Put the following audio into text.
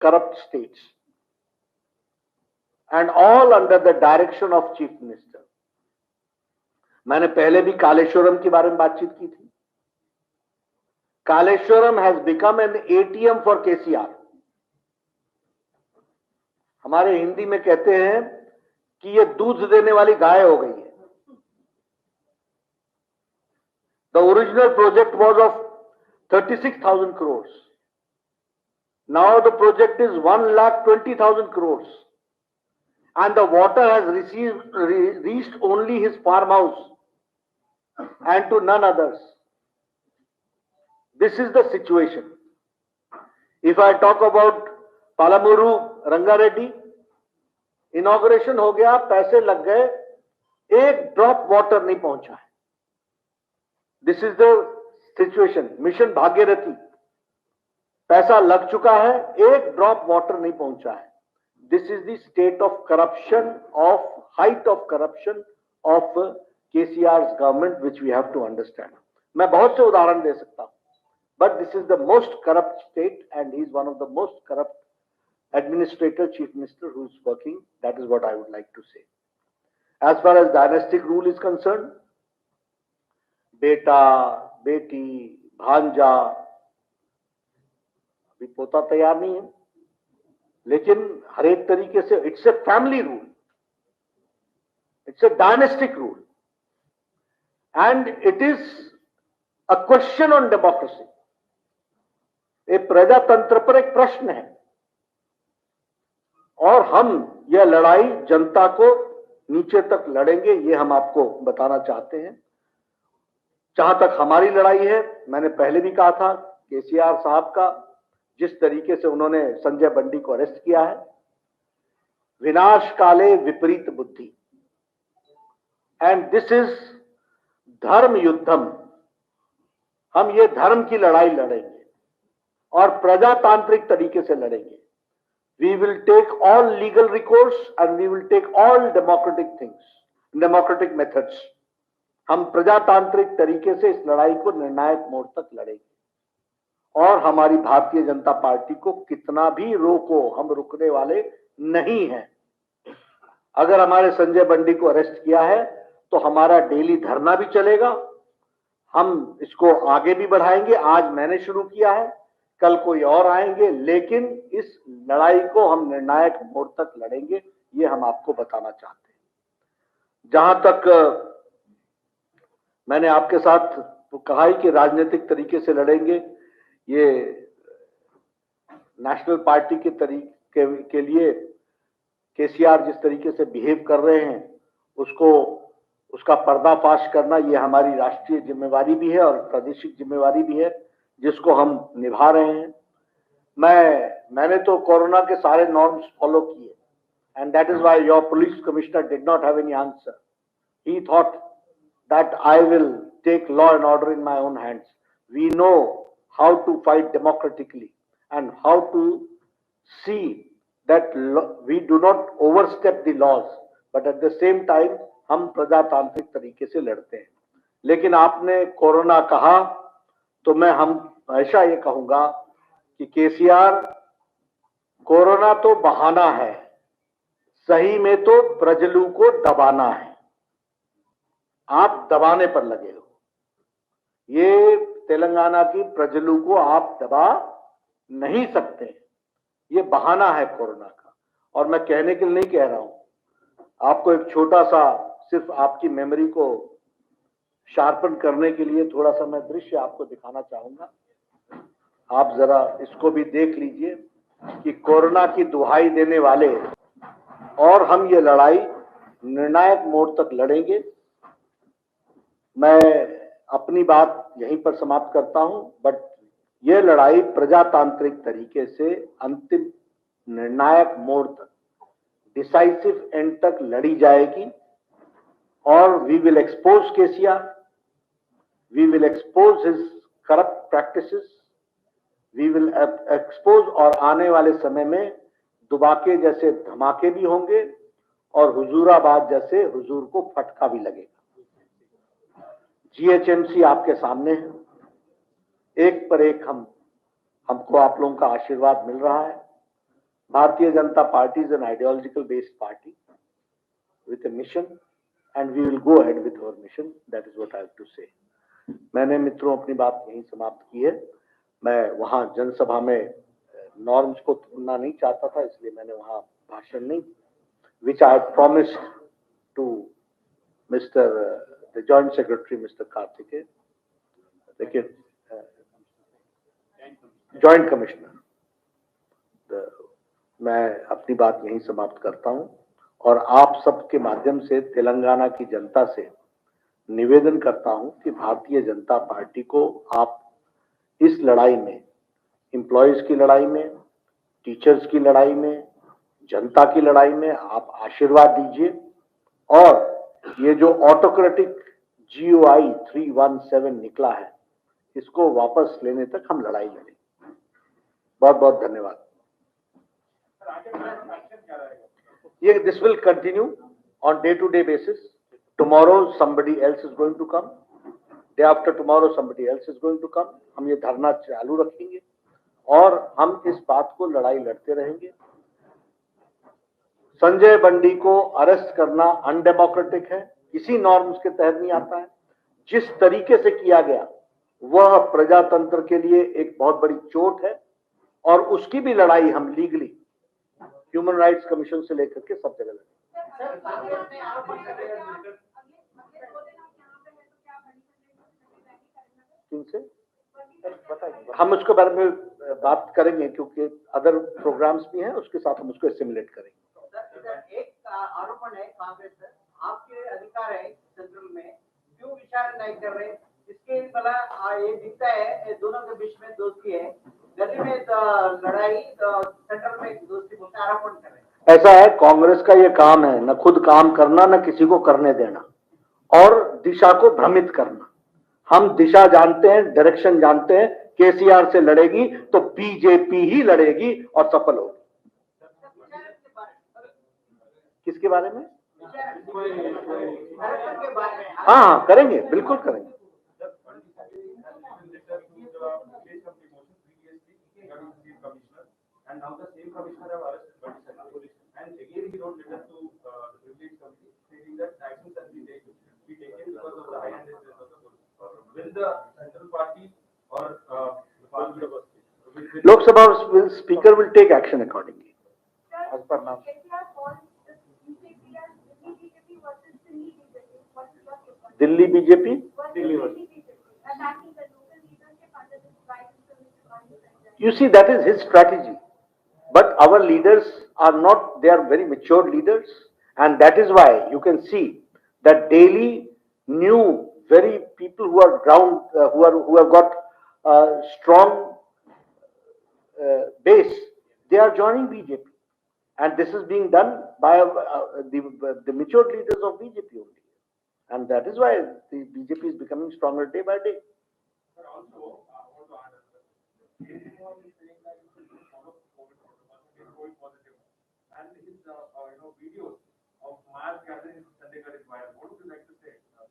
corrupt states, and all under the direction of Chief Minister. मैंने पहले भी कालेश्वरम के बारे में बातचीत की थी. Kaleshwaram has become an ATM for KCR. हमारे हिंदी में कहते हैं कि ये दूध देने वाली गाय हो गई है. The original project was of 36,000 crores. Now the project is 1,20,000 crores. And the water has reached only his farmhouse and to none others. This is the situation. If I talk about Palamuru Rangareddy, inauguration हो गया, पैसे लग गए, एक drop water नहीं पहुंचा है. This is the situation. Mission Bhagirathi, पैसा लग चुका है, एक ड्रॉप वाटर नहीं पहुंचा है. This is the state of corruption, of height of corruption of KCR's government, which we have to understand. मैं बहुत से उदाहरण दे सकता हूं, but this is the most corrupt state, and he is one of the most corrupt administrator, chief minister who is working. That is what I would like to say. As far as dynastic rule is concerned, बेटा, बेटी, भांजा, अभी पोता तैयार नहीं है, लेकिन हर एक तरीके से it's a family rule, it's a dynastic rule, and it is a question on democracy. एक प्रजातंत्र पर एक प्रश्न है, और हम यह लड़ाई जनता को नीचे तक लड़ेंगे, ये हम आपको बताना चाहते हैं. जहां तक हमारी लड़ाई है, मैंने पहले भी कहा था, केसीआर साहब का जिस तरीके से उन्होंने संजय बंडी को अरेस्ट किया है, विनाश काले विपरीत बुद्धि, एंड दिस इज धर्म युद्धम. हम ये धर्म की लड़ाई लड़ेंगे और प्रजातांत्रिक तरीके से लड़ेंगे. We will take all legal recourse and we will take all democratic things, democratic methods. हम प्रजातांत्रिक तरीके से इस लड़ाई को निर्णायक मोड़ तक लड़ेंगे, और हमारी भारतीय जनता पार्टी को कितना भी रोको, हम रुकने वाले नहीं हैं. अगर हमारे संजय बंडी को अरेस्ट किया है तो हमारा डेली धरना भी चलेगा, हम इसको आगे भी बढ़ाएंगे. आज मैंने शुरू किया है, कल कोई और आएंगे, लेकिन इस लड़ाई को हम निर्णायक मोड़ तक लड़ेंगे, ये हम आपको बताना चाहते हैं. जहां तक मैंने आपके साथ तो कहा ही कि राजनीतिक तरीके से लड़ेंगे, ये नेशनल पार्टी के तरीके के लिए केसीआर जिस तरीके से बिहेव कर रहे हैं, उसका पर्दाफाश करना, ये हमारी राष्ट्रीय जिम्मेवारी भी है और प्रादेशिक जिम्मेवारी भी है, जिसको हम निभा रहे हैं. मैंने तो कोरोना के सारे नॉर्म्स फॉलो किए, and that is why your police commissioner did not have any answer. He thought that I will take law and order in my own hands. We know how to fight democratically and how to see that we do not overstep the laws, but at the same time हम प्रजातांत्रिक तरीके से लड़ते हैं. लेकिन आपने corona कहा तो मैं हमेशा ये कहूंगा कि केसीआर, कोरोना तो बहाना है, सही में तो प्रजलू को दबाना है. आप दबाने पर लगे हो. ये तेलंगाना की प्रजलू को आप दबा नहीं सकते. ये बहाना है कोरोना का. और मैं कहने के लिए नहीं कह रहा हूं, आपको एक छोटा सा, सिर्फ आपकी मेमोरी को शार्पन करने के लिए थोड़ा सा मैं दृश्य आपको दिखाना चाहूंगा. आप जरा इसको भी देख लीजिए कि कोरोना की दुहाई देने वाले, और हम ये लड़ाई निर्णायक मोड़ तक लड़ेंगे. मैं अपनी बात यहीं पर समाप्त करता हूं, बट ये लड़ाई प्रजातांत्रिक तरीके से अंतिम निर्णायक मोड़ तक, डिसाइसिव एंड तक लड़ी जाएगी. और we will expose KCR, we will expose his corrupt practices, we will expose, और आने वाले समय में दुबाके जैसे धमाके भी होंगे और हुजूराबाद जैसे हुजूर को फटका भी लगेगा. जीएचएमसी आपके सामने है, एक पर एक हमको आप लोगों का आशीर्वाद मिल रहा है. Bharatiya Janata Party is an ideological based party with a mission, and we will go ahead with our mission. That is what I have to say. मैंने मित्रों अपनी बात यहीं समाप्त की है। मैं वहां जनसभा में नॉर्म्स को तोड़ना नहीं चाहता था, इसलिए मैंने वहां भाषण नहीं, which I had promised to Mr. The Joint Secretary, Mr. Karthike, लेकिन Joint Commissioner, मैं अपनी बात यहीं समाप्त करता हूं और आप सबके माध्यम से तेलंगाना की जनता से निवेदन करता हूं कि भारतीय जनता पार्टी को आप इस लड़ाई में, एम्प्लॉयज की लड़ाई में, टीचर्स की लड़ाई में, जनता की लड़ाई में आप आशीर्वाद दीजिए और ये जो ऑटोक्रेटिक GOI 317 निकला है, इसको वापस लेने तक हम लड़ाई लड़ेंगे। बहुत बहुत धन्यवाद। ये this will continue on day to day basis. Tomorrow somebody else is going to come. Day after tomorrow somebody else is going to come. हम ये धरना चालू रखेंगे और हम इस बात को लड़ाई लड़ते रहेंगे। संजय बंडी को अरेस्ट करना अनडेमोक्रेटिक है, किसी नॉर्म्स के तहत नहीं आता है। जिस तरीके से किया गया वह प्रजातंत्र के लिए एक बहुत बड़ी चोट है और उसकी भी लड़ाई हम लीगली ह्यूमन राइट्स कमीशन से लेकर के सब जगह लड़ेंगे। हम उसके बारे में बात करेंगे क्योंकि अदर प्रोग्राम्स भी हैं, उसके साथ हम उसको एसिमुलेट करेंगे। एक आरोपण है कांग्रेस पर, आपके अधिकार है सेंट्रल में, क्यों विचार नहीं कर रहे? इसके भला ये दिखता है दोनों के बीच में दोस्ती है, दिल्ली में लड़ाई, सेंट्रल में दोस्ती बोलते आरोपण कर रहे हैं। ऐसा है, कांग्रेस का ये काम है न खुद काम करना न किसी को करने देना और दिशा को भ्रमित करना। हम दिशा जानते हैं, डायरेक्शन जानते हैं। केसीआर से लड़ेगी तो बीजेपी ही लड़ेगी और सफल होगी। किसके बारे में? हाँ, करेंगे, बिल्कुल करेंगे। And now the same commissioner have arrested Bandi and again he wrote letter to the privilege committee stating that actions have been taken because of the high-handedness of the police. Will the central party or Lok Sabha speaker will take action accordingly. As per now. Delhi BJP? You see, that is his strategy. But our leaders are not, they are very mature leaders, and that is why you can see that daily new, very people who are ground, who have got strong base, they are joining BJP, and this is being done by the mature leaders of BJP only, and that is why the BJP is becoming stronger day by day. But also, COVID positive, and his videos of mass gathering in Chandigarh is viral. What would you like to say?